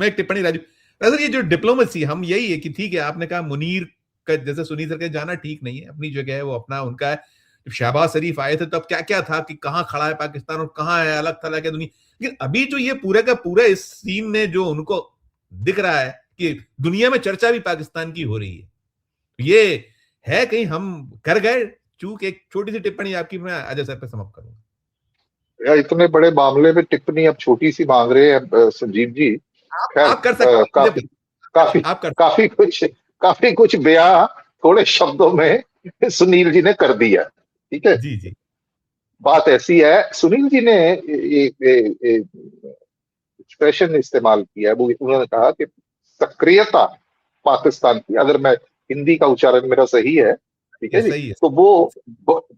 मैं एक टिप्पणी राजू, सर ये जो डिप्लोमेसी, हम यही है कि ठीक है आपने कहा मुनीर का, जैसे सुनील सर के जाना ठीक नहीं है, अपनी जगह है, वो अपना उनका है। शहबाज शरीफ आए थे तब क्या क्या था कि कहाँ खड़ा है पाकिस्तान और कहाँ है अलग थलग है दुनिया। लेकिन अभी जो ये पूरे का पूरा इस सीन में जो उनको दिख रहा है कि दुनिया में चर्चा भी पाकिस्तान की हो रही है, ये है कहीं हम कर गए चूक? एक छोटी सी टिप्पणी आपकी मैं अजय सर पे समाप्त करूंगा। या इतने बड़े मामले में टिप्पणी अब छोटी सी मांग रहे हैं संजीव जी। खैर आप कर सकते काफी काफी आप कर काफी कुछ बयां थोड़े शब्दों में सुनील जी ने कर दिया। ठीक है जी जी। बात ऐसी है, सुनील जी ने एक्सप्रेशन इस्तेमाल किया है, वो उन्होंने कहा कि सक्रियता पाकिस्तान की, अगर मैं हिंदी का उच्चारण मेरा सही है, ठीक है जी, सही है। तो वो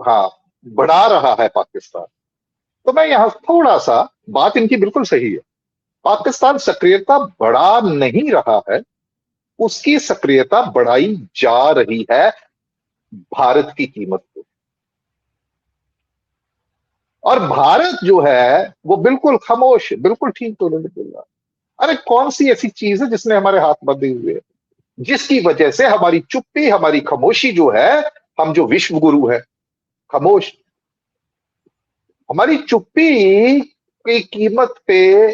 हाँ बढ़ा रहा है पाकिस्तान। तो मैं यहाँ थोड़ा सा, बात इनकी बिल्कुल सही है, पाकिस्तान सक्रियता बढ़ा नहीं रहा है, उसकी सक्रियता बढ़ाई जा रही है भारत की कीमत पे। और भारत जो है वो बिल्कुल खामोश, बिल्कुल ठीक तो नहीं बोल रहा। अरे कौन सी ऐसी चीज है जिसने हमारे हाथ बंधे हुए हैं, जिसकी वजह से हमारी चुप्पी, हमारी खामोशी जो है, हम जो विश्व गुरु है खामोश, हमारी चुप्पी की कीमत पे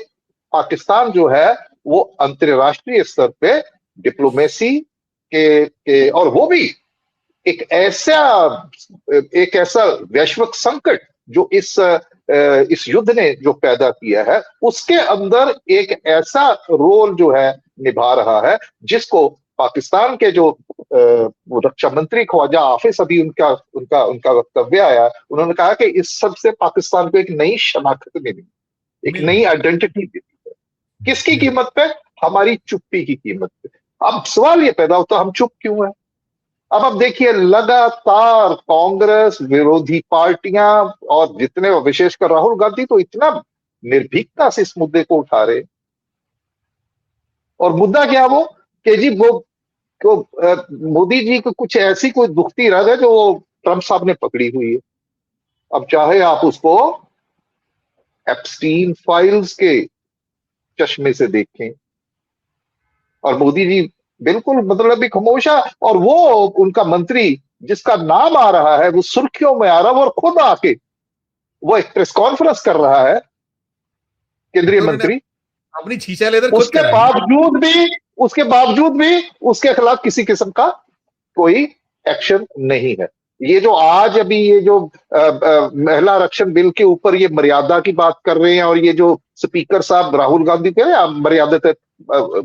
पाकिस्तान जो है वो अंतर्राष्ट्रीय स्तर पे डिप्लोमेसी के और वो भी एक ऐसा वैश्विक संकट जो इस युद्ध ने जो पैदा किया है, उसके अंदर एक ऐसा रोल जो है निभा रहा है, जिसको पाकिस्तान के जो रक्षा मंत्री ख्वाजा हाफिज, अभी उनका उनका उनका वक्तव्य आया, उन्होंने कहा कि इस सब से पाकिस्तान को एक नई शनाख्त मिली, एक नई आइडेंटिटी मिली है। किसकी कीमत पे? हमारी चुप्पी की कीमत पे। अब सवाल ये पैदा होता, हम चुप क्यों है? अब देखिए लगातार कांग्रेस, विरोधी पार्टियां और जितने, विशेषकर राहुल गांधी तो इतना निर्भीकता से इस मुद्दे को उठा रहे। और मुद्दा क्या वो कि जी मोदी जी को कुछ ऐसी कोई दुखती रग है जो वो ट्रंप साहब ने पकड़ी हुई है। अब चाहे आप उसको एप्स्टीन फाइल्स के चश्मे से देखें, और मोदी जी बिल्कुल मतलब भी खामोश है, और वो उनका मंत्री जिसका नाम आ रहा है वो सुर्खियों में आ रहा है, वो खुद आके वो एक प्रेस कॉन्फ्रेंस कर रहा है, केंद्रीय मंत्री, अपनी छीछा लेकर खुद उसके बावजूद भी उसके खिलाफ किसी किस्म का कोई एक्शन नहीं है। ये जो आज अभी ये जो महिला आरक्षण बिल के ऊपर ये मर्यादा की बात कर रहे हैं, और ये जो स्पीकर साहब राहुल गांधी कह रहे हैं मर्यादित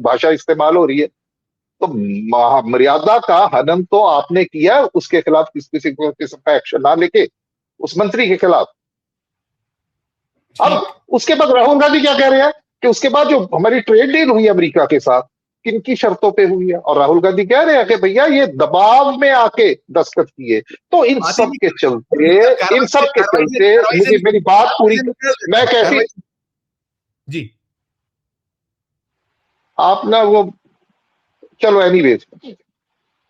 भाषा इस्तेमाल हो रही है, तो मर्यादा का हनन तो आपने किया, उसके खिलाफ किसी किस्म का एक्शन ना लेके उस मंत्री के खिलाफ। अब उसके बाद राहुल गांधी क्या कह रहे हैं कि उसके बाद जो हमारी ट्रेड डील हुई अमेरिका के साथ, किन की शर्तों पे हुई है, और राहुल गांधी कह रहे हैं कि भैया ये दबाव में आके दस्तखत किए। तो इन सब के चलते मुझे मेरी बात पूरी, मैं कैसी जी आप ना वो, चलो एनीवेज,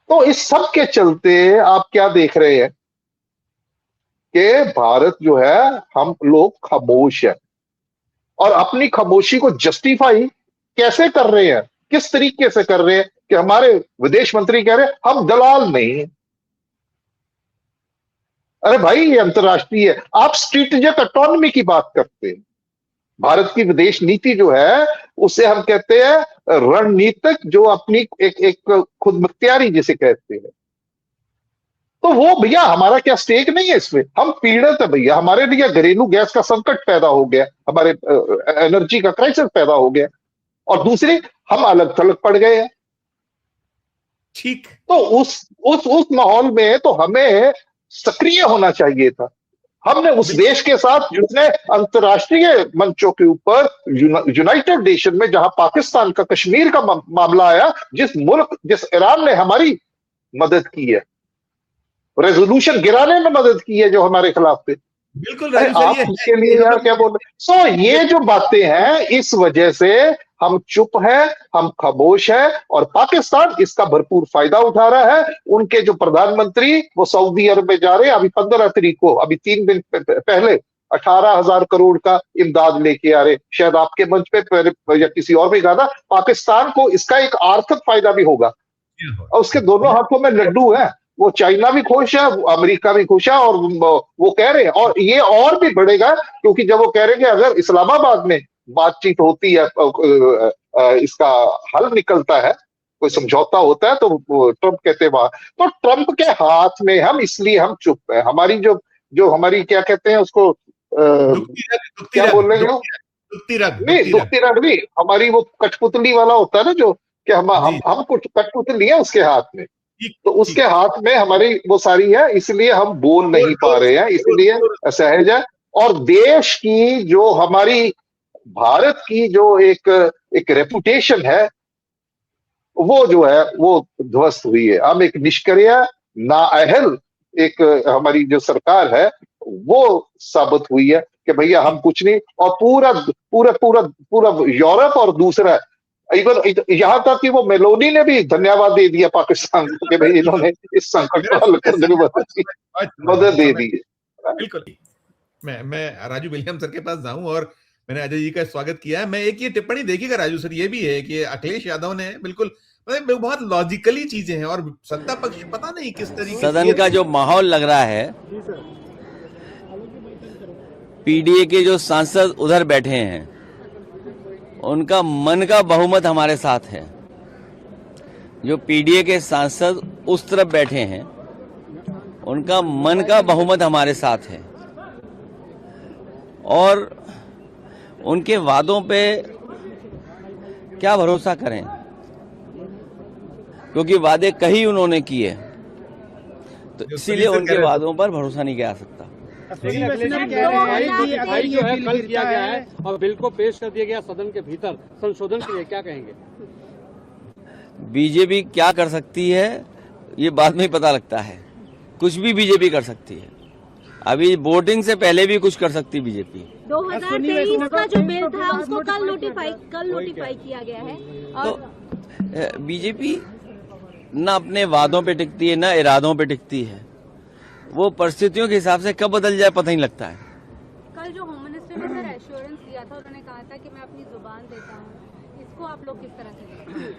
तो इस सब के चलते आप क्या देख रहे हैं कि भारत जो है, हम लोग खामोश है, और अपनी खामोशी को जस्टिफाई कैसे कर रहे हैं, किस तरीके से कर रहे हैं कि हमारे विदेश मंत्री कह रहे हैं हम दलाल नहीं। अरे भाई ये अंतर्राष्ट्रीय है, आप स्ट्रेटेजिक ऑटोनॉमी की बात करते हैं। भारत की विदेश नीति जो है उसे हम कहते हैं रणनीतिक, जो अपनी एक खुद मुख्तियारी जिसे कहते हैं। तो वो भैया हमारा क्या स्टेक नहीं है इसमें? हम पीड़ित है भैया, हमारे लिए घरेलू गैस का संकट पैदा हो गया, हमारे एनर्जी का क्राइसिस पैदा हो गया, और दूसरी हम अलग थलग पड़ गए हैं। ठीक, तो उस माहौल में तो हमें सक्रिय होना चाहिए था। हमने उस देश के साथ जितने अंतर्राष्ट्रीय मंचों के ऊपर, यूनाइटेड नेशन में जहां पाकिस्तान का कश्मीर का मामला आया, जिस ईरान ने हमारी मदद की है, रेजोल्यूशन गिराने में मदद की है जो हमारे खिलाफ थे, बिल्कुल आप उसके लिए यार क्या बोल रहे? सो ये जो बातें हैं, इस वजह से हम चुप हैं, हम खामोश हैं, और पाकिस्तान इसका भरपूर फायदा उठा रहा है। उनके जो प्रधानमंत्री वो सऊदी अरब में जा रहे हैं, अभी 15 तारीख को, अभी 3 दिन पहले 18,000 करोड़ का इमदाद लेके आ रहे, शायद आपके मंच पे या किसी और भी कहा था, पाकिस्तान को इसका एक आर्थिक फायदा भी होगा। और उसके दोनों हाथों में लड्डू है, वो चाइना भी खुश है, अमेरिका भी खुश है, और वो कह रहे हैं, और ये और भी बढ़ेगा, क्योंकि जब वो कह रहे हैं कि अगर इस्लामाबाद में बातचीत होती है, इसका हल निकलता है, कोई समझौता होता है, तो ट्रंप कहते हैं वहां, तो ट्रंप के हाथ में हम, इसलिए हम चुप है। हमारी जो हमारी क्या कहते हैं उसको, क्या बोल रहे हैं, नहीं दुखती रग नहीं, हमारी वो कठपुतली वाला होता है ना, जो कि हम कुछ कठपुतली है उसके हाथ में, तो उसके हाथ में हमारी वो सारी है, इसलिए हम बोल नहीं पा रहे हैं, इसलिए असहज है। और देश की जो हमारी, भारत की जो एक रेपुटेशन है, वो जो है वो ध्वस्त हुई है। हम एक निष्क्रिय, नाअहल एक हमारी जो सरकार है वो साबित हुई है कि भैया हम कुछ नहीं, और पूरा पूरा पूरा पूरा यूरोप और दूसरा, इवन यहां तक कि वो मेलोनी ने भी धन्यवाद दे दिया पाकिस्तान को कि भाई इन्होंने इस संकट को हल करने में मदद दे दी है। बिल्कुल। मैं राजू विलियम सर के पास जाऊं, और मैंने अजय जी का स्वागत किया है। मैं एक ये टिप्पणी देखिएगा राजू सर, ये भी है कि अखिलेश यादव ने बिल्कुल बहुत लॉजिकली चीजें हैं, और सत्ता पक्ष पता नहीं किस तरीके सदन का जो माहौल लग रहा है, पीडीए के जो सांसद उधर बैठे हैं उनका मन का बहुमत हमारे साथ है। जो पीडीए के सांसद उस तरफ बैठे हैं उनका मन का बहुमत हमारे साथ है, और उनके वादों पे क्या भरोसा करें, क्योंकि वादे कई उन्होंने किए, तो इसीलिए उनके वादों पर भरोसा नहीं किया जा सकता। जो है कल किया गया है और बिल को पेश कर दिया गया सदन के भीतर संशोधन के लिए, क्या कहेंगे? बीजेपी क्या कर सकती है ये बाद में ही पता लगता है। कुछ भी बीजेपी कर सकती है, अभी वोटिंग से पहले भी कुछ कर सकती बीजेपी। 2023 का जो बिल था उसको कल नोटिफाई किया गया है, और तो बीजेपी न अपने वादों पे टिकती है, न इरादों पे टिकती है। वो परिस्थितियों के हिसाब से कब बदल जाए पता नहीं लगता है। कल जो होम मिनिस्टर ने सर एश्योरेंस दिया था, उन्होंने कहा था कि मैं अपनी जुबान देता हूँ, इसको आप लोग किस तरह से देखते हैं?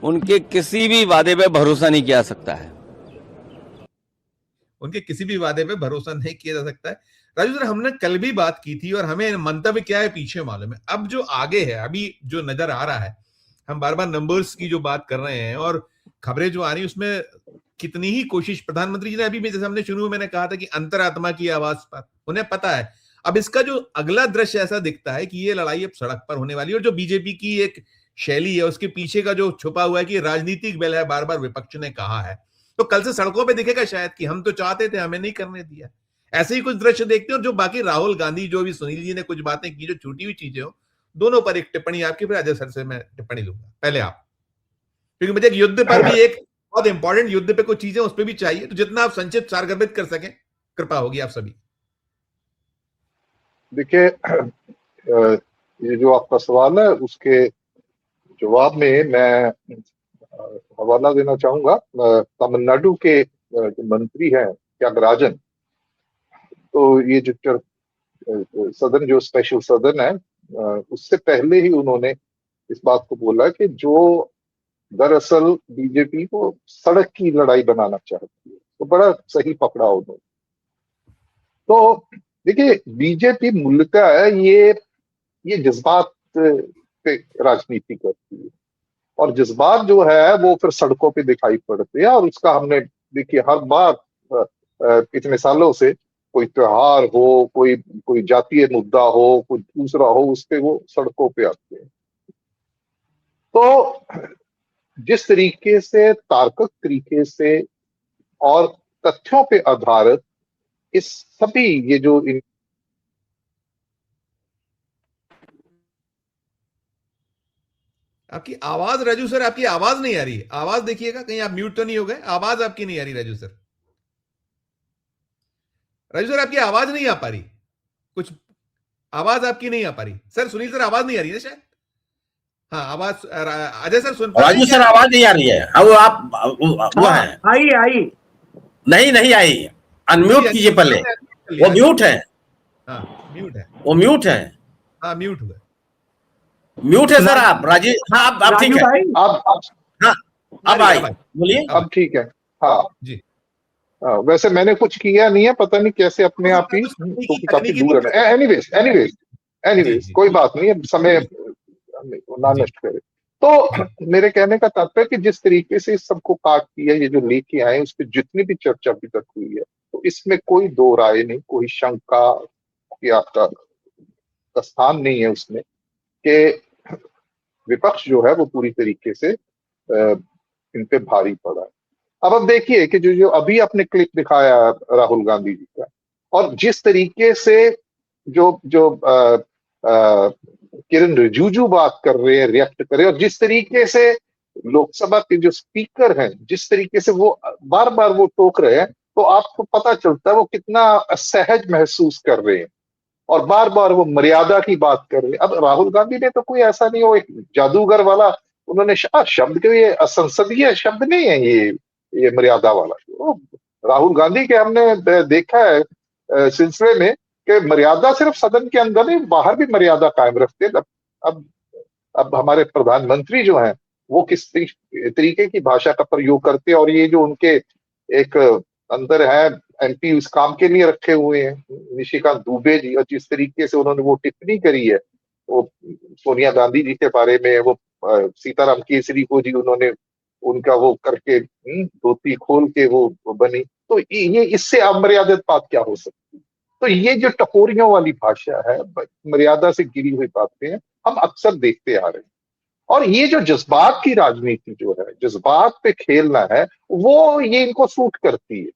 उनके किसी भी वादे पे भरोसा नहीं किया जा सकता है। उनके किसी भी वादे पे भरोसा नहीं किया जा सकता है। राजू सर, हमने कल भी बात की थी, और हमें मंतव्य क्या है पीछे मालूम है। अब जो आगे है, अभी जो नजर आ रहा है, हम बार बार नंबर्स की जो बात कर रहे हैं और खबरें जो आ रही, उसमें कितनी ही कोशिश प्रधानमंत्री जी ने अभी भी, जैसे हमने शुरू में मैंने कहा था कि अंतरात्मा की आवाज पर उन्हें पता है। अब इसका जो अगला दृश्य ऐसा दिखता है कि ये लड़ाई अब सड़क पर होने वाली है, और जो बीजेपी की एक शैली है उसके पीछे का जो छुपा हुआ है कि राजनीतिक बल है, बार बार विपक्ष ने कहा है, तो कल से सड़कों पे दिखेगा शायद कि हम तो चाहते थे, हमें नहीं करने दिया। ऐसे ही कुछ दृश्य देखते हैं। और जो बाकी राहुल गांधी, जो भी सुनील जी ने कुछ बातें की, जो छूटी हुई चीजें हो, दोनों पर एक टिप्पणी आपकी, फिर अजय सर से मैं टिप्पणी लूंगा। पहले आप, क्योंकि मुझे एक युद्ध पर भी, एक बहुत इंपॉर्टेंट युद्ध पे कुछ चीजें उस पर भी चाहिए, तो जितना आप संक्षिप्त सारगर्भित कर सकें कृपा होगी आप सभी। देखिए, ये जो आपका सवाल है उसके जवाब में मैं हवाला देना चाहूंगा तमिलनाडु के जो मंत्री हैं त्यागराजन। तो ये जो सदन, जो स्पेशल सदन है, उससे पहले ही उन्होंने इस बात को बोला कि जो दरअसल बीजेपी को सड़क की लड़ाई बनाना चाहती है, तो बड़ा सही पकड़ा उन्होंने। तो देखिए, बीजेपी मूलतः है ये जज्बात पे राजनीति करती है, और जज्बात जो है वो फिर सड़कों पे दिखाई पड़ते हैं। और उसका हमने देखिए हर बार इतने सालों से, कोई त्योहार हो, कोई जातीय मुद्दा हो, कोई दूसरा हो, उस पे वो सड़कों पे आते हैं। तो जिस तरीके से, तार्किक तरीके से और तथ्यों पे आधारित इस सभी ये जो आपकी आवाज राजू सर, आपकी आवाज नहीं आ रही है। आवाज देखिएगा कहीं आप म्यूट तो नहीं हो गए। आवाज आपकी नहीं आ रही राजू सर। राजू सर, आपकी आवाज नहीं आ पा रही, कुछ आवाज आपकी नहीं आ पा रही। सर सुनील सर, आवाज नहीं आ रही है शायद। हाँ, आवाज अजय सर सुन, राजू सर आवाज नहीं आ रही है। अब आप वो है, आई नहीं आई, अनम्यूट कीजिए पहले, वो म्यूट है। हाँ म्यूट है। वो म्यूट है। हाँ म्यूट हुआ। म्यूट है सर आप राजीव। हाँ अब ठीक राजू है। भाई, अब हाँ अब आई, बोलिए। अब ठीक है। हाँ जी वैसे मैंने कुछ किया नहीं है, पता नहीं कैसे अपने आप ही, क्योंकि काफी दूर है। एनीवेज एनीवेज जी एनीवेज जी कोई बात नहीं है, समय ना जी नष्ट करे। तो मेरे कहने का तात्पर्य कि जिस तरीके से इस सबको काट दिया, ये जो लेके आए, उस पर जितनी भी चर्चा अभी तक हुई है, तो इसमें कोई दो राय नहीं, कोई शंका या का स्थान नहीं है उसमें कि विपक्ष जो है वो पूरी तरीके से इन पे भारी पड़ा है। अब देखिए कि जो जो अभी आपने क्लिप दिखाया राहुल गांधी जी का, और जिस तरीके से जो जो किरण रिजिजू बात कर रहे हैं, रिएक्ट कर रहे हैं, और जिस तरीके से लोकसभा के जो स्पीकर हैं, जिस तरीके से वो बार बार वो टोक रहे हैं, तो आपको पता चलता है वो कितना असहज महसूस कर रहे हैं, और बार बार वो मर्यादा की बात कर रहे हैं। अब राहुल गांधी ने तो कोई ऐसा नहीं, वो एक जादूगर वाला उन्होंने शब्द के, ये असंसदीय शब्द नहीं है ये मर्यादा वाला। तो राहुल गांधी के हमने देखा है सिलसिले में कि मर्यादा सिर्फ सदन के अंदर नहीं, बाहर भी मर्यादा कायम रखते हैं। अब अब हमारे प्रधानमंत्री जो हैं वो किस तरीके की भाषा का प्रयोग करते हैं, और ये जो उनके एक अंदर है एमपी उस काम के लिए रखे हुए हैं निशिकांत दुबे जी, और जिस तरीके से उन्होंने वो टिप्पणी करी है वो सोनिया गांधी जी के बारे में, वो सीताराम केसरी को जी उन्होंने उनका वो करके धोती खोल के वो बनी, तो ये इससे अमर्यादित बात क्या हो सकती है। तो ये जो टकोरियों वाली भाषा है, मर्यादा से गिरी हुई बातें हैं, हम अक्सर देखते आ रहे हैं। और ये जो जज्बात की राजनीति जो है, जज्बात पे खेलना है, वो ये इनको सूट करती है,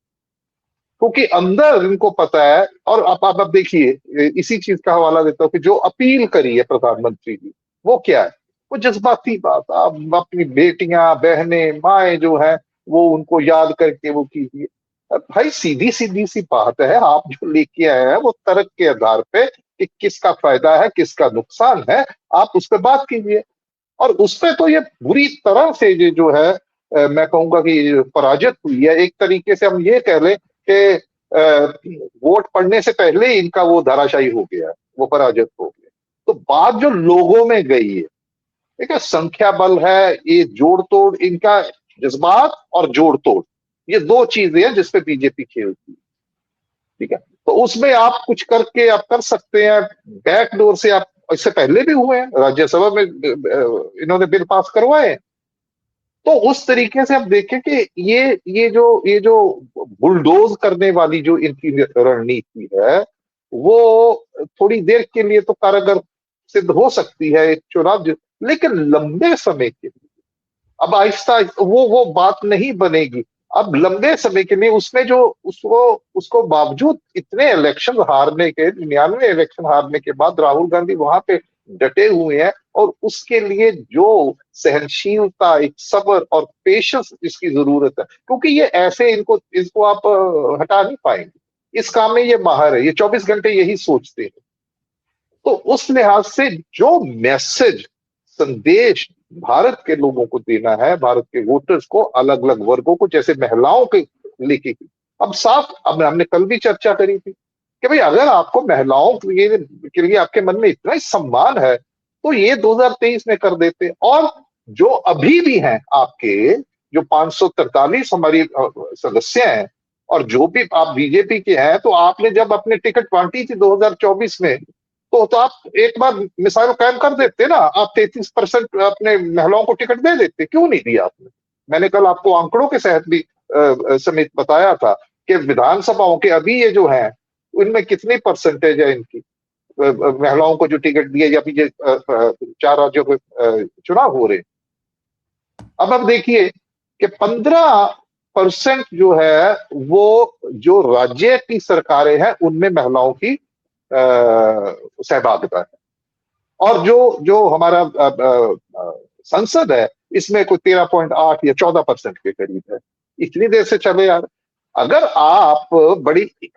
क्योंकि अंदर इनको पता है। और आप देखिए, इसी चीज का हवाला देता हूं कि जो अपील करी है प्रधानमंत्री जी, वो क्या है, वो जज्बाती बात। आप अपनी बेटियां, बहनें, माएं जो है वो उनको याद करके वो कीजिए। भाई सीधी सीधी सी बात है, आप जो लेके आए हैं वो तर्क के आधार पे कि किसका फायदा है, किसका नुकसान है, आप उस पर बात कीजिए। और उस पर तो ये बुरी तरह से ये जो है मैं कहूंगा कि पराजित हुई है। एक तरीके से हम ये कह लें कि वोट पड़ने से पहले ही इनका वो धराशायी हो गया, वो पराजित हो गया। तो बात जो लोगों में गई है, ठीक है, संख्या बल है, ये जोड़ तोड़, इनका जज्बात और जोड़ तोड़, ये दो चीजें हैं जिसपे बीजेपी खेलती है, ठीक है। तो उसमें आप कुछ करके आप कर सकते हैं, बैकडोर से आप, इससे पहले भी हुए हैं, राज्यसभा में इन्होंने बिल पास करवाए। तो उस तरीके से आप देखें कि ये जो बुलडोज करने वाली जो इनकी रणनीति है, वो थोड़ी देर के लिए तो कारगर सिद्ध हो सकती है एक चुनाव, लेकिन लंबे समय के लिए अब आहिस्ता वो बात नहीं बनेगी। अब लंबे समय के लिए उसमें जो उसको बावजूद इतने इलेक्शन हारने के, 99 इलेक्शन हारने के बाद राहुल गांधी वहां पे डटे हुए हैं, और उसके लिए जो सहनशीलता, एक सब्र और पेशेंस जिसकी जरूरत है, क्योंकि ये ऐसे इसको आप हटा नहीं पाएंगे। इस काम में ये माहिर है, ये 24 घंटे यही सोचते हैं। तो उस लिहाज से जो मैसेज, संदेश भारत के लोगों को देना है, भारत के वोटर्स को, अलग अलग वर्गों को, जैसे महिलाओं के लेके, अब साफ, अब हमने कल भी चर्चा करी थी कि भाई अगर आपको महिलाओं के लिए आपके मन में इतना ही सम्मान है, तो ये 2023 में कर देते। और जो अभी भी हैं आपके, जो 543 हमारी सदस्य हैं, और जो भी आप बीजेपी के हैं, तो आपने जब अपने टिकट बांटी थी 2024 में, तो आप एक बार मिसाइल कायम कर देते ना, आप 33% अपने महिलाओं को टिकट दे देते, क्यों नहीं दिया आपने। मैंने कल आपको आंकड़ों के साथ भी समेत बताया था कि विधानसभाओं के अभी ये जो हैं उनमें कितनी परसेंटेज है इनकी, महिलाओं को जो टिकट दिए, या फिर 4 राज्यों के चुनाव हो रहे। अब देखिए कि 15% जो है वो जो राज्य की सरकारें हैं उनमें महिलाओं की सहभागिता है, और जो हमारा संसद है इसमें कोई 13.8 या 14% के करीब है। इतनी देर से चले यार, अगर आप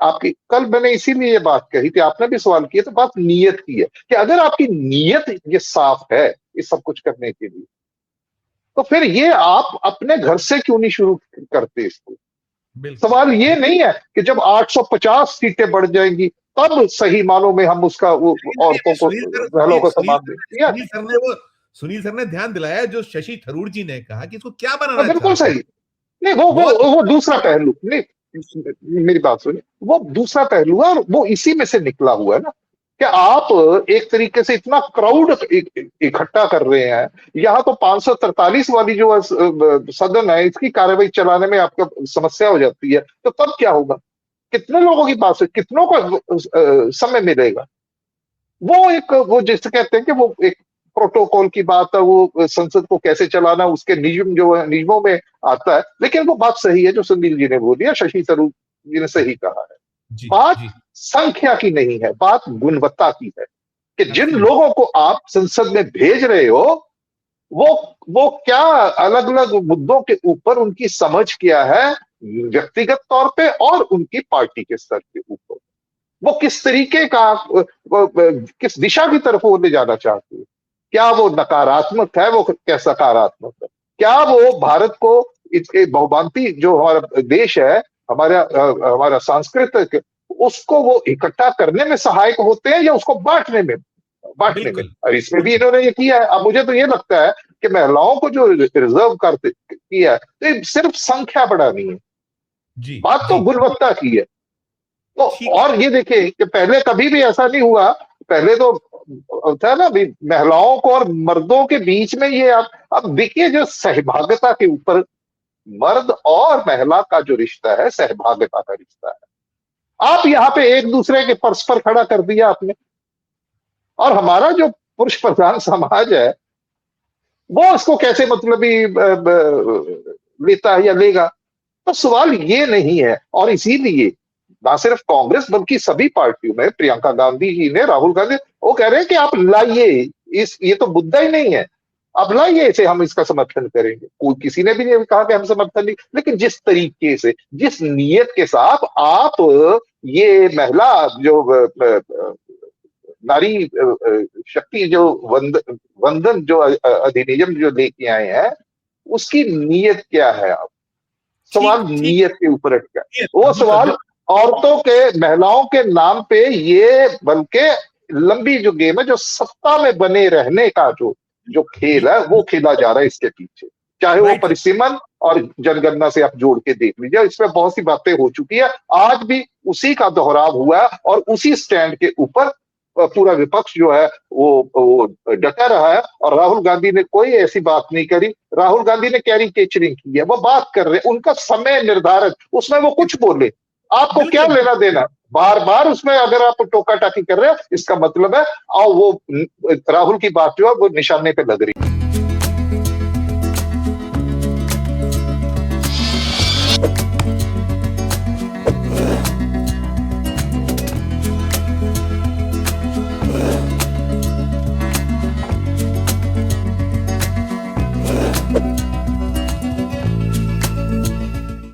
आपकी, कल मैंने इसीलिए ये बात कही थी, आपने भी सवाल किया, तो बात नीयत की है कि अगर आपकी नीयत ये साफ है इस सब कुछ करने के लिए, तो फिर ये आप अपने घर से क्यों नहीं शुरू करते इसको। सवाल ये नहीं है कि जब 850 सीटें बढ़ जाएंगी तब सही मानों में हम उसका वो औरतों को, महिलाओं को सम्मान दें। सुनील सर ने ध्यान दिलाया जो शशि थरूर जी ने कहा कि इसको क्या बनाना, बिल्कुल सही। नहीं, वो दूसरा पहलू नहीं, मेरी बात सुनिए, वो दूसरा पहलू है और वो इसी में से निकला हुआ है ना, कि आप एक तरीके से इतना क्राउड इकट्ठा कर रहे हैं। यहाँ तो 543 वाली जो सदन है, इसकी कार्यवाही चलाने में आपका समस्या हो जाती है, तो तब क्या होगा? कितने लोगों की बात है, कितनों को समय मिलेगा? वो जिसे कहते हैं कि वो एक प्रोटोकॉल की बात है, वो संसद को कैसे चलाना उसके नियम जो है, नियमों में आता है। लेकिन वो बात सही है जो सुनील जी ने बोली है, शशि थरूर जी ने सही कहा है। बात संख्या की नहीं है, बात गुणवत्ता की है, कि जिन लोगों को आप संसद में भेज रहे हो वो क्या अलग अलग मुद्दों के ऊपर उनकी समझ क्या है व्यक्तिगत तौर पे और उनकी पार्टी के स्तर के ऊपर, वो किस तरीके का किस दिशा की तरफ वो ले जाना चाहते हैं, क्या वो नकारात्मक है, वो क्या सकारात्मक है, क्या वो भारत को इसके बहुभांति जो हमारा देश है, हमारा सांस्कृतिक, उसको वो इकट्ठा करने में सहायक होते हैं या उसको बांटने में। और इसमें भी इन्होंने ये किया है। अब मुझे तो ये लगता है कि महिलाओं को जो रिजर्व करते किया है, तो ये सिर्फ संख्या बढ़ानी है, बात तो गुणवत्ता की है। तो और ये देखिए कि पहले कभी भी ऐसा नहीं हुआ, पहले तो था ना भी महिलाओं को और मर्दों के बीच में ये अब देखिए जो सहभागिता के ऊपर मर्द और महिला का जो रिश्ता है, सहभागिता का रिश्ता है, आप यहाँ पे एक दूसरे के परस्पर खड़ा कर दिया आपने। और हमारा जो पुरुष प्रधान समाज है वो इसको कैसे मतलब लेता है या लेगा, तो सवाल ये नहीं है। और इसीलिए ना सिर्फ कांग्रेस बल्कि सभी पार्टियों में, प्रियंका गांधी जी ने, राहुल गांधी, वो कह रहे हैं कि आप लाइए ये तो मुद्दा ही नहीं है, आप लाइए इसे, हम इसका समर्थन करेंगे। कोई किसी ने भी नहीं कहा कि हम समर्थन नहीं, लेकिन जिस तरीके से, जिस नियत के साथ आप ये महिला जो नारी शक्ति जो वंदन जो अधिनियम जो लेके आए हैं, उसकी नियत क्या है? आप सवाल नियत के ऊपर अटका, वो सवाल औरतों के, महिलाओं के नाम पे ये, बल्कि लंबी जो गेम है, जो सत्ता में बने रहने का जो खेल है, वो खेला जा रहा है इसके पीछे। चाहे वो परिसीमन और जनगणना से आप जोड़ के देख लीजिए, इसमें बहुत सी बातें हो चुकी है, आज भी उसी का दोहराव हुआ है और उसी स्टैंड के ऊपर पूरा विपक्ष जो है वो डटा रहा है। और राहुल गांधी ने कोई ऐसी बात नहीं करी, राहुल गांधी ने कैरिकेचरिंग की है, वो बात कर रहे, उनका समय निर्धारित, उसमें वो कुछ बोले, आपको क्या लेना देना? बार बार उसमें अगर आप टोका टाकी कर रहे हो, इसका मतलब है और वो राहुल की बात जो है वो निशाने पे लग रही है।